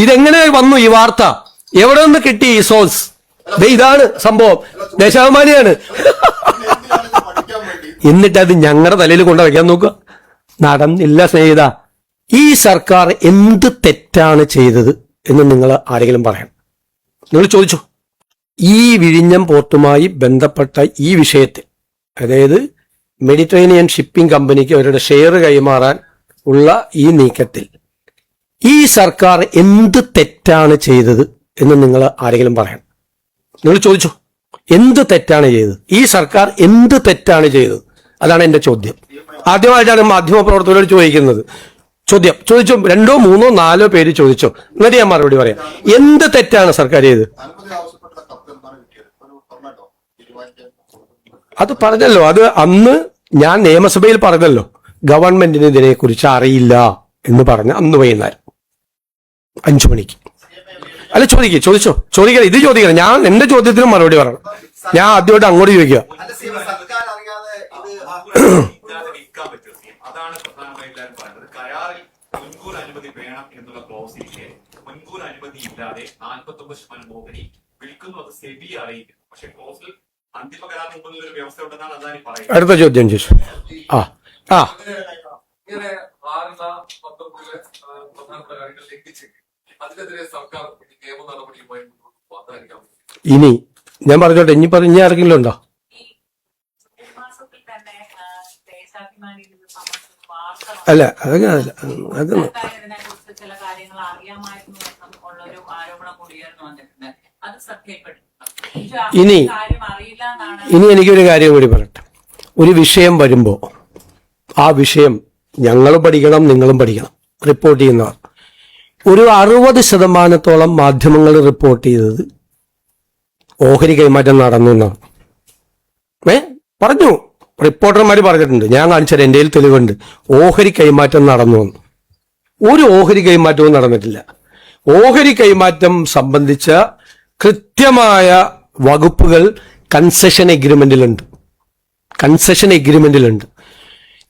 ഇതെങ്ങനെ വന്നു ഈ വാർത്ത? എവിടെ നിന്ന് കിട്ടി ഈ സോഴ്സ്? ഇതാണ് സംഭവം, ദേശാഭിമാനിയാണ്. എന്നിട്ട് അത് ഞങ്ങളുടെ തലയിൽ കൊണ്ടു വയ്ക്കാൻ നോക്കുക. നടന്നില്ല സ്നേഹിത. ഈ സർക്കാർ എന്ത് തെറ്റാണ് ചെയ്തത് എന്ന് നിങ്ങൾ ആരെങ്കിലും പറയണം. നിങ്ങൾ ചോദിച്ചു. ഈ വിഴിഞ്ഞം പോർട്ടുമായി ബന്ധപ്പെട്ട ഈ വിഷയത്തിൽ, അതായത് മെഡിറ്ററേനിയൻ ഷിപ്പിംഗ് കമ്പനിക്ക് അവരുടെ ഷെയർ കൈമാറാൻ ഉള്ള ഈ നീക്കത്തിൽ ഈ സർക്കാർ എന്ത് തെറ്റാണ് ചെയ്തത് എന്ന് നിങ്ങൾ ആരെങ്കിലും പറയണം. നിങ്ങൾ ചോദിച്ചു, എന്ത് തെറ്റാണ് ചെയ്തത്? ഈ സർക്കാർ എന്ത് തെറ്റാണ് ചെയ്തത്? അതാണ് എന്റെ ചോദ്യം. ആദ്യമായിട്ടാണ് മാധ്യമപ്രവർത്തകരോട് ചോദിക്കുന്നത്. ചോദിച്ചു 2, 3, 4 പേര് ചോദിച്ചോ, എന്നിട്ട് ഞാൻ മറുപടി പറയാം. എന്ത് തെറ്റാണ് സർക്കാർ ചെയ്തത്? അത് പറഞ്ഞല്ലോ, അത് അന്ന് ഞാൻ നിയമസഭയിൽ പറഞ്ഞല്ലോ, ഗവൺമെന്റിന് ഇതിനെക്കുറിച്ച് അറിയില്ല എന്ന് പറഞ്ഞ അന്ന് വൈകുന്നേരം 5 മണിക്ക്. അല്ല, ചോദിക്കണം, ഇത് ചോദിക്കണം. ഞാൻ എന്റെ ചോദ്യത്തിന് മറുപടി പറയണം. ഞാൻ ആദ്യമായിട്ട് അങ്ങോട്ട് ചോദിക്കുക. മുൻകൂർ അനുമതി വേണം എന്നുള്ള ക്ലോസിലേക്ക് മുൻകൂർ അനുമതി ഇല്ലാതെ 49% ഓഹരി വിൽക്കുന്നു. അത് സെബി അറിയിക്കുന്നു. പക്ഷെ ക്ലോസിൽ അന്തിമ കരാർ മുമ്പ് ഒരു വ്യവസ്ഥ ഉണ്ടെന്നാണ് അദാനി പറയുന്നത്. അടുത്ത ചോദ്യം ചോദിച്ചു. ഇനി ഞാൻ പറഞ്ഞോട്ടെ, ഇനി ആരെങ്കിലും ഉണ്ടോ? അല്ല, അത് ഇനി എനിക്കൊരു കാര്യം കൂടി പറയട്ടെ. ഒരു വിഷയം വരുമ്പോ ആ വിഷയം ഞങ്ങളും പഠിക്കണം, നിങ്ങളും പഠിക്കണം. റിപ്പോർട്ട് ചെയ്യുന്നവർ ഒരു 60% മാധ്യമങ്ങൾ റിപ്പോർട്ട് ചെയ്തത് ഓഹരി കൈമാറ്റം നടന്നു എന്നാണ്. പറഞ്ഞു, റിപ്പോർട്ടർമാർ പറഞ്ഞിട്ടുണ്ട്. ഞാൻ കാണിച്ചാൽ എൻ്റെ കയ്യിൽ തെളിവുണ്ട്. ഓഹരി കൈമാറ്റം നടന്നു എന്ന്. ഒരു ഓഹരി കൈമാറ്റവും നടന്നിട്ടില്ല. ഓഹരി കൈമാറ്റം സംബന്ധിച്ച കൃത്യമായ വകുപ്പുകൾ കൺസെഷൻ എഗ്രിമെന്റിലുണ്ട്.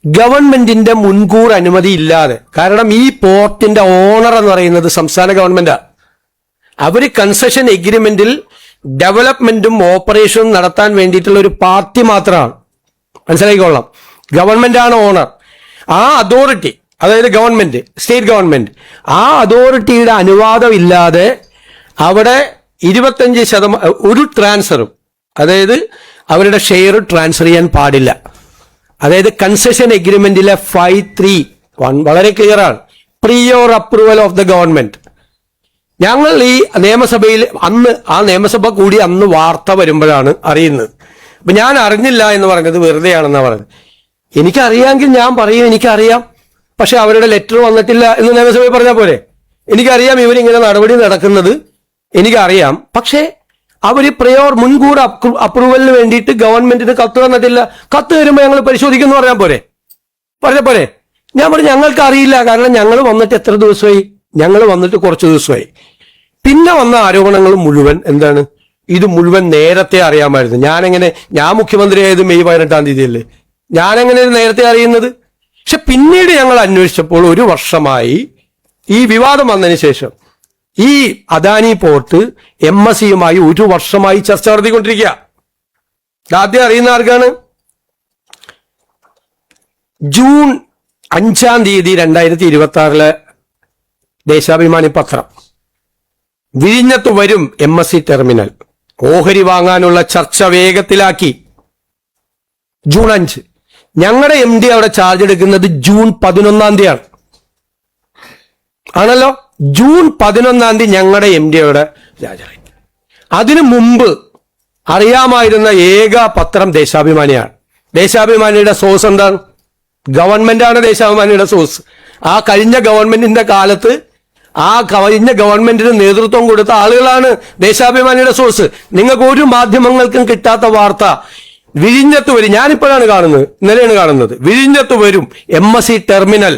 ഗവൺമെന്റിന്റെ മുൻകൂർ അനുമതി ഇല്ലാതെ, കാരണം ഈ പോർട്ടിന്റെ ഓണർ എന്ന് പറയുന്നത് സംസ്ഥാന ഗവൺമെന്റാണ്. അവര് കൺസെഷൻ എഗ്രിമെന്റിൽ ഡെവലപ്മെന്റും ഓപ്പറേഷനും നടത്താൻ വേണ്ടിയിട്ടുള്ള ഒരു പാർട്ടി മാത്രമാണ്. മനസ്സിലാക്കിക്കൊള്ളാം. ഗവൺമെന്റ് ആണ് ഓണർ. ആ അതോറിറ്റി, അതായത് ഗവൺമെന്റ്, സ്റ്റേറ്റ് ഗവൺമെന്റ്, ആ അതോറിറ്റിയുടെ അനുവാദം ഇല്ലാതെ അവിടെ 25% ഒരു ട്രാൻസ്ഫറും, അതായത് അവരുടെ ഷെയർ ട്രാൻസ്ഫർ ചെയ്യാൻ പാടില്ല. അതായത് കൺസെഷൻ എഗ്രിമെന്റിലെ 5.3 വളരെ ക്ലിയർ ആണ്. Prior approval of the government. ഞങ്ങൾ ഈ നിയമസഭയിൽ ആ നിയമസഭ കൂടി അന്ന് വാർത്ത വരുമ്പോഴാണ് അറിയുന്നത്. അപ്പൊ ഞാൻ അറിഞ്ഞില്ല എന്ന് പറഞ്ഞത് വെറുതെയാണെന്നാ പറഞ്ഞത്. എനിക്കറിയാമെങ്കിൽ ഞാൻ പറയും എനിക്കറിയാം, പക്ഷെ അവരുടെ ലെറ്റർ വന്നിട്ടില്ല എന്ന് നിയമസഭയിൽ പറഞ്ഞാൽ പോരെ? എനിക്കറിയാം ഇവരിങ്ങനെ നടപടി നടക്കുന്നത്, എനിക്കറിയാം. പക്ഷേ അവര് മുൻകൂർ അപ്രൂവലിന് വേണ്ടിയിട്ട് ഗവൺമെന്റിന് കത്ത് തന്നിട്ടില്ല. കത്ത് വരുമ്പോൾ ഞങ്ങൾ പരിശോധിക്കുന്നു പറഞ്ഞാൽ പോരെ? ഞാൻ പറഞ്ഞു ഞങ്ങൾക്ക് അറിയില്ല, കാരണം ഞങ്ങൾ വന്നിട്ട് എത്ര ദിവസമായി? ഞങ്ങൾ വന്നിട്ട് കുറച്ച് ദിവസമായി. പിന്നെ വന്ന ആരോപണങ്ങൾ മുഴുവൻ എന്താണ്? ഇത് മുഴുവൻ നേരത്തെ അറിയാമായിരുന്നു. ഞാൻ മുഖ്യമന്ത്രിയായത് മെയ് 18-ാം തീയതിയല്ലേ. ഞാനെങ്ങനെ നേരത്തെ അറിയുന്നത്? പക്ഷെ പിന്നീട് ഞങ്ങൾ അന്വേഷിച്ചപ്പോൾ 1 വർഷമായി ഈ വിവാദം വന്നതിന് ശേഷം ഈ അദാനി പോർട്ട് MSCയുമായി 1 വർഷമായി ചർച്ച നടത്തിക്കൊണ്ടിരിക്കുക. ആദ്യം അറിയുന്ന ആർക്കാണ്? ജൂൺ 5-ാം തീയതി 2026 ദേശാഭിമാനി പത്രം, വിഴിഞ്ഞത്ത് വരും MSC ടെർമിനൽ, ഓഹരി വാങ്ങാനുള്ള ചർച്ച വേഗത്തിലാക്കി. ജൂൺ 5. ഞങ്ങളുടെ MD അവിടെ ചാർജ് എടുക്കുന്നത് ജൂൺ 11-ാം തീയതിയാണ്. ആണല്ലോ. ജൂൺ 11-ാം തീയതി ഞങ്ങളുടെ MD അവിടെ രാജായി. അതിനു മുമ്പ് അറിയാമായിരുന്ന ഏക പത്രം ദേശാഭിമാനിയാണ്. ദേശാഭിമാനിയുടെ സോഴ്സ് എന്താണ്? ഗവൺമെന്റാണ് ദേശാഭിമാനിയുടെ സോഴ്സ്. ആ കഴിഞ്ഞ ഗവൺമെന്റിന്റെ കാലത്ത് കഴിഞ്ഞ ഗവൺമെന്റിന് നേതൃത്വം കൊടുത്ത ആളുകളാണ് ദേശാഭിമാനിയുടെ സോഴ്സ്. നിങ്ങൾക്ക് ഒരു മാധ്യമങ്ങൾക്കും കിട്ടാത്ത വാർത്ത വിഴിഞ്ഞത്ത് വരും. ഞാനിപ്പോഴാണ് കാണുന്നത്, ഇന്നലെയാണ് കാണുന്നത്. വിഴിഞ്ഞത്ത് വരും MSC ടെർമിനൽ,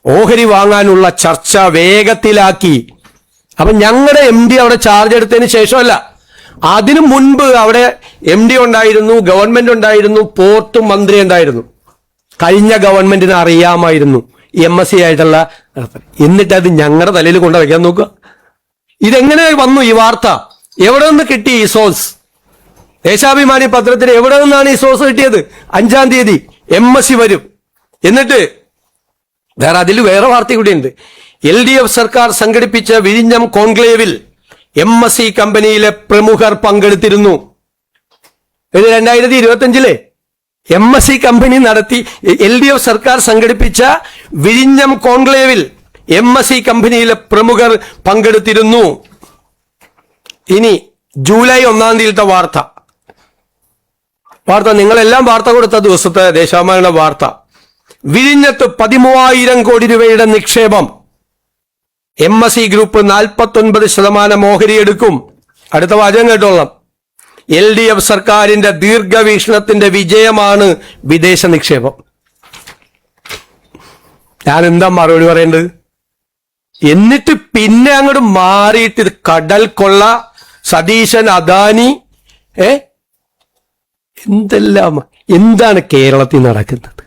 ഓഹരി വാങ്ങാനുള്ള ചർച്ച വേഗത്തിലാക്കി. അപ്പൊ ഞങ്ങളുടെ MD അവിടെ ചാർജ് എടുത്തതിന് ശേഷമല്ല, അതിനു മുൻപ് അവിടെ MD ഉണ്ടായിരുന്നു, ഗവൺമെന്റ് ഉണ്ടായിരുന്നു, പോർട്ട് മന്ത്രി ഉണ്ടായിരുന്നു. കഴിഞ്ഞ ഗവൺമെന്റിന് അറിയാമായിരുന്നു MSC ആയിട്ടുള്ള. എന്നിട്ട് അത് ഞങ്ങളുടെ തലയിൽ കൊണ്ടുവയ്ക്കാൻ നോക്കുക. ഇതെങ്ങനെ വന്നു ഈ വാർത്ത? എവിടെ നിന്ന് കിട്ടി ഈ സോഴ്സ്? ദേശാഭിമാനി പത്രത്തിന് എവിടെ നിന്നാണ് ഈ സോഴ്സ് കിട്ടിയത്? 5-ാം തീയതി MSc വരും. എന്നിട്ട് അതിൽ വേറെ വാർത്ത കൂടിയുണ്ട്. LDF സർക്കാർ സംഘടിപ്പിച്ച വിഴിഞ്ഞം കോൺക്ലേവിൽ MSc കമ്പനിയിലെ പ്രമുഖർ പങ്കെടുത്തിരുന്നു. ഇത് 2025 MSc കമ്പനി നടത്തി LDF സർക്കാർ സംഘടിപ്പിച്ച വിഴിഞ്ഞം കോൺക്ലേവിൽ MSc കമ്പനിയിലെ പ്രമുഖർ പങ്കെടുത്തിരുന്നു. ഇനി ജൂലൈ 1-ാം തീയതിയിലത്തെ വാർത്ത നിങ്ങളെല്ലാം വാർത്ത കൊടുത്ത ദിവസത്തെ ദേശാഭിമാനിയുടെ വാർത്ത. വിഴിഞ്ഞത്ത് 13,000 കോടി രൂപയുടെ നിക്ഷേപം. MSc ഗ്രൂപ്പ് 49% ഓഹരി എടുക്കും. അടുത്ത വാചകം കേട്ടോളാം. LDF സർക്കാരിന്റെ ദീർഘവീക്ഷണത്തിന്റെ വിജയമാണ് വിദേശ നിക്ഷേപം. ഞാൻ എന്താ മറുപടി പറയേണ്ടത്? എന്നിട്ട് പിന്നെ അങ്ങോട്ട് മാറിയിട്ട് ഇത് കടൽ കൊള്ള, സതീശൻ, അദാനി, എന്താണ് കേരളത്തിൽ നടക്കുന്നത്?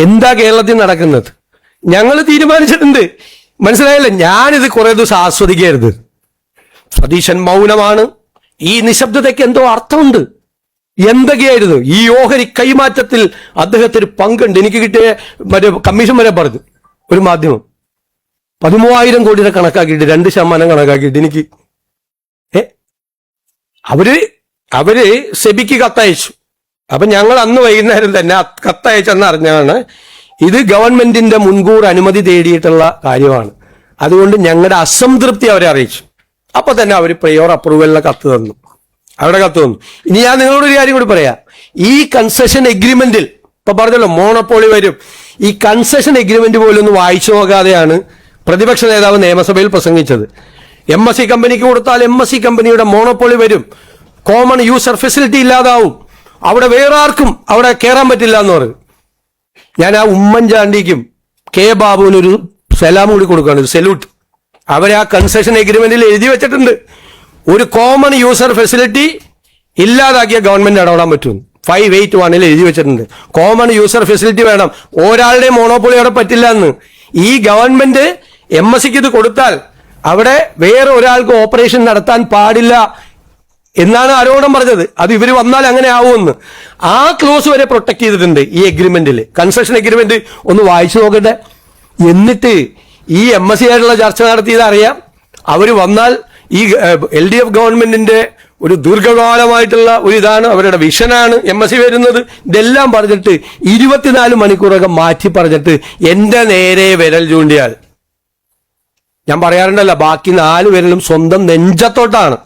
എന്താ കേരളത്തിൽ നടക്കുന്നത്? ഞങ്ങൾ തീരുമാനിച്ചിട്ടുണ്ട്. മനസ്സിലായല്ലേ? ഞാനിത് കുറെ ദിവസം ആസ്വദിക്കരുത്. സതീശൻ മൗനമാണ്. ഈ നിശബ്ദതയ്ക്ക് എന്തോ അർത്ഥമുണ്ട്. എന്തൊക്കെയായിരുന്നു ഈ ഓഹരി കൈമാറ്റത്തിൽ അദ്ദേഹത്തിന് പങ്കുണ്ട്. എനിക്ക് കിട്ടിയ മറ്റേ കമ്മീഷൻ വരെ പറഞ്ഞു ഒരു മാധ്യമം 13,000 കോടിയുടെ കണക്കാക്കിയിട്ട് 2% കണക്കാക്കിയിട്ട് എനിക്ക് അവര് സെബിക്ക് കത്തയച്ചു. അപ്പൊ ഞങ്ങൾ അന്ന് വൈകുന്നേരം തന്നെ കത്തയച്ചെന്ന് അറിഞ്ഞാണ് ഇത് ഗവൺമെന്റിന്റെ മുൻകൂർ അനുമതി തേടിയിട്ടുള്ള കാര്യമാണ്. അതുകൊണ്ട് ഞങ്ങളുടെ അസംതൃപ്തി അവരെ അറിയിച്ചു. അപ്പൊ തന്നെ അവർ പ്രയോർ അപ്രൂവലിലെ കത്ത് തന്നു. ഇനി ഞാൻ നിങ്ങളോട് ഒരു കാര്യം കൂടി പറയാം. ഈ കൺസെഷൻ എഗ്രിമെന്റിൽ ഇപ്പൊ പറഞ്ഞല്ലോ മോണോപോളി വരും. ഈ കൺസെഷൻ എഗ്രിമെന്റ് പോലും ഒന്ന് വായിച്ചു നോക്കാതെയാണ് പ്രതിപക്ഷ നേതാവ് നിയമസഭയിൽ പ്രസംഗിച്ചത്. MSc കമ്പനിക്ക് കൊടുത്താൽ MSc കമ്പനിയുടെ മോണോപോളി വരും. കോമൺ യൂസർ ഫെസിലിറ്റി ഇല്ലാതാവും. അവിടെ വേറെ ആർക്കും അവിടെ കയറാൻ പറ്റില്ല എന്ന് പറയും. ഞാൻ ആ ഉമ്മൻചാണ്ടിക്കും കെ ബാബുവിനൊരു സലാം കൂടി കൊടുക്കുകയാണ്, ഒരു സല്യൂട്ട്. അവരെ ആ കൺസെഷൻ എഗ്രിമെന്റിൽ എഴുതി വെച്ചിട്ടുണ്ട്. ഒരു കോമൺ യൂസർ ഫെസിലിറ്റി ഇല്ലാതാക്കിയ ഗവൺമെന്റ് ഇടപെടാൻ പറ്റും. 581 എഴുതി വെച്ചിട്ടുണ്ട്. കോമൺ യൂസർ ഫെസിലിറ്റി വേണം. ഒരാളുടെ മോണോപോളി അവിടെ പറ്റില്ല എന്ന്. ഈ ഗവൺമെന്റ് MScക്ക് ഇത് കൊടുത്താൽ അവിടെ വേറെ ഒരാൾക്ക് ഓപ്പറേഷൻ നടത്താൻ പാടില്ല എന്നാണ് ആരോപണം പറഞ്ഞത്. അത് ഇവർ വന്നാൽ അങ്ങനെ ആവുമെന്ന്. ആ ക്ലോസ് വരെ പ്രൊട്ടക്ട് ചെയ്തിട്ടുണ്ട് ഈ എഗ്രിമെന്റിൽ. കൺസെഷൻ എഗ്രിമെന്റ് ഒന്ന് വായിച്ചു നോക്കട്ടെ. എന്നിട്ട് ഈ MSc ആയിട്ടുള്ള ചർച്ച നടത്തിയത് അറിയാം. അവർ വന്നാൽ ഈ LDF ഗവൺമെന്റിന്റെ ഒരു ദീർഘകാലമായിട്ടുള്ള ഒരു ഇതാണ്, അവരുടെ വിഷനാണ് MSc വരുന്നത്. ഇതെല്ലാം പറഞ്ഞിട്ട് 24 മണിക്കൂറൊക്കെ മാറ്റി പറഞ്ഞിട്ട് എന്റെ നേരെ വിരൽ ചൂണ്ടിയാൽ ഞാൻ പറയാറുണ്ടല്ലോ, ബാക്കി 4 വിരലും സ്വന്തം നെഞ്ചത്തോട്ടാണ്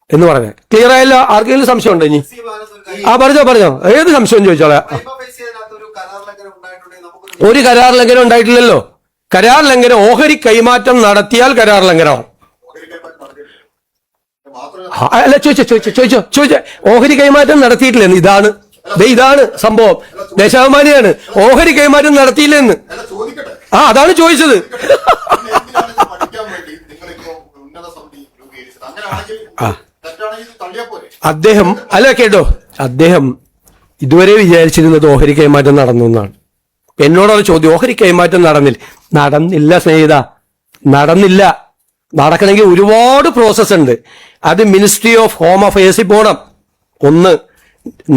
എന്ന് പറഞ്ഞ ക്ലിയർ ആയല്ലോ? ആർക്കെങ്കിലും സംശയം ഉണ്ടോ? ഇനി പറഞ്ഞോ ഏത് സംശയം ചോദിച്ചോളാം. ഒരു കരാർ ലംഘനം ഉണ്ടായിട്ടില്ലല്ലോ. കരാർ ലംഘനം ഓഹരി കൈമാറ്റം നടത്തിയാൽ കരാർ ലംഘനമാവും. അല്ല ചോദിച്ചോ ഓഹരി കൈമാറ്റം നടത്തിയിട്ടില്ലെന്ന്. ഇതാണ് സംഭവം. ദേശാഭിമാനിയാണ് ഓഹരി കൈമാറ്റം നടത്തിയില്ലെന്ന്. അതാണ് ചോദിച്ചത്. അദ്ദേഹം അദ്ദേഹം ഇതുവരെ വിചാരിച്ചിരുന്നത് ഓഹരി കൈമാറ്റം നടന്നു എന്നാണ്. എന്നോടത് ചോദ്യം. ഓഹരി കൈമാറ്റം നടന്നില്ല സ്നേഹിത, നടന്നില്ല. നടക്കണമെങ്കിൽ ഒരുപാട് പ്രോസസ് ഉണ്ട്. അത് മിനിസ്ട്രി ഓഫ് ഹോം അഫയേഴ്സിൽ പോകണം. ഒന്ന്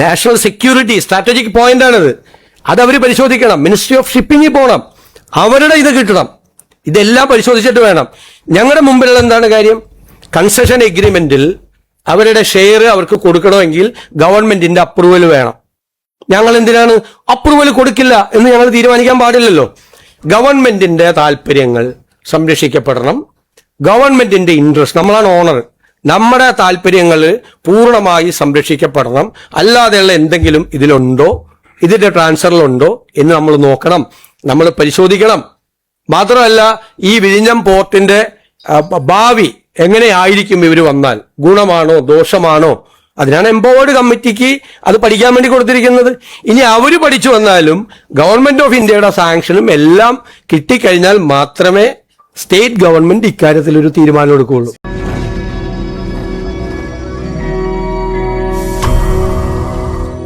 നാഷണൽ സെക്യൂരിറ്റി സ്ട്രാറ്റജിക് പോയിന്റ് ആണിത്. അത് അവർ പരിശോധിക്കണം. മിനിസ്ട്രി ഓഫ് ഷിപ്പിംഗിൽ പോകണം. അവരുടെ ഇത് കിട്ടണം. ഇതെല്ലാം പരിശോധിച്ചിട്ട് വേണം. ഞങ്ങളുടെ മുമ്പിലുള്ള എന്താണ് കാര്യം? കൺസെഷൻ എഗ്രിമെന്റിൽ അവരുടെ ഷെയർ അവർക്ക് കൊടുക്കണമെങ്കിൽ ഗവൺമെന്റിന്റെ അപ്രൂവൽ വേണം. ഞങ്ങൾ എന്തിനാണ് അപ്രൂവൽ കൊടുക്കില്ല എന്ന് ഞങ്ങൾ തീരുമാനിക്കാൻ പാടില്ലല്ലോ. ഗവൺമെന്റിന്റെ താല്പര്യങ്ങൾ സംരക്ഷിക്കപ്പെടണം. ഗവൺമെന്റിന്റെ ഇൻട്രസ്റ്റ്, നമ്മളാണ് ഓണർ, നമ്മുടെ താല്പര്യങ്ങൾ പൂർണ്ണമായി സംരക്ഷിക്കപ്പെടണം. അല്ലാതെയുള്ള എന്തെങ്കിലും ഇതിലുണ്ടോ, ഇതിന്റെ ട്രാൻസ്ഫറിലുണ്ടോ എന്ന് നമ്മൾ നോക്കണം, നമ്മൾ പരിശോധിക്കണം. മാത്രമല്ല ഈ വിഴിഞ്ഞം പോർട്ടിന്റെ ഭാവി എങ്ങനെയായിരിക്കും ഇവർ വന്നാൽ, ഗുണമാണോ ദോഷമാണോ, അതിനാണ് എംപവേർഡ് കമ്മിറ്റിക്ക് അത് പഠിക്കാൻ വേണ്ടി കൊടുത്തിരിക്കുന്നത്. ഇനി അവർ പഠിച്ചു വന്നാലും ഗവൺമെന്റ് ഓഫ് ഇന്ത്യയുടെ സാങ്ഷനും എല്ലാം കിട്ടിക്കഴിഞ്ഞാൽ മാത്രമേ സ്റ്റേറ്റ് ഗവൺമെന്റ് ഇക്കാര്യത്തിൽ ഒരു തീരുമാനം എടുക്കുകയുള്ളൂ.